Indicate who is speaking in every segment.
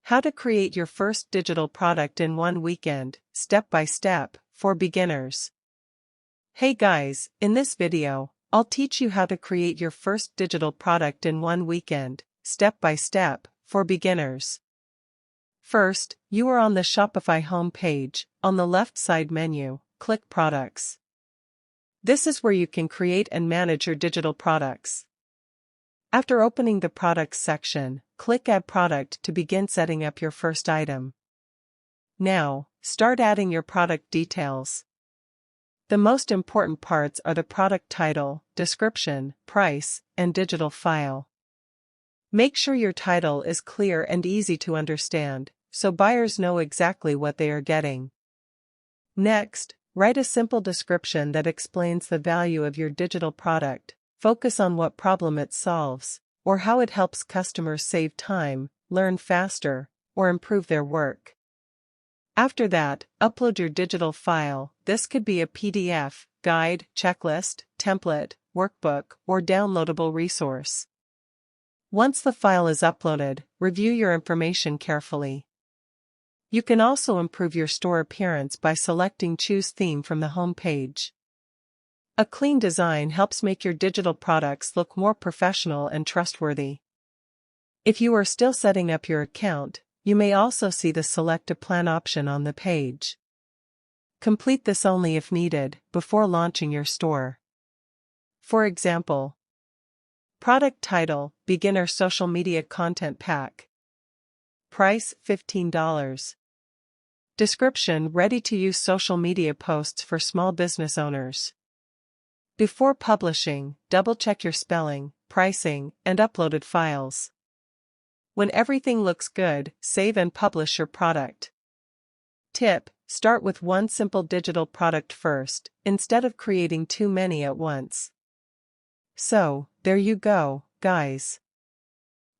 Speaker 1: How to create your first digital product in one weekend, step by step, for beginners. Hey guys, in this video, I'll teach you how to create your first digital product in one weekend, step by step, for beginners. First, you are on the Shopify home page. On the left side menu, click Products. This is where you can create and manage your digital products. After opening the Products section, click Add Product to begin setting up your first item. Now, start adding your product details. The most important parts are the product title, description, price, and digital file. Make sure your title is clear and easy to understand, so buyers know exactly what they are getting. Next, write a simple description that explains the value of your digital product. Focus on what problem it solves, or how it helps customers save time, learn faster, or improve their work. After that, upload your digital file. This could be a PDF, guide, checklist, template, workbook, or downloadable resource. Once the file is uploaded, review your information carefully. You can also improve your store appearance by selecting Choose Theme from the home page. A clean design helps make your digital products look more professional and trustworthy. If you are still setting up your account, you may also see the Select a Plan option on the page. Complete this only if needed, before launching your store. For example, Product Title, Beginner Social Media Content Pack. Price, $15. Description, ready-to-use social media posts for small business owners. Before publishing, double-check your spelling, pricing, and uploaded files. When everything looks good, save and publish your product. Tip: start with one simple digital product first, instead of creating too many at once. So, there you go, guys.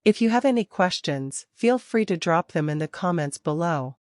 Speaker 1: If you have any questions, feel free to drop them in the comments below.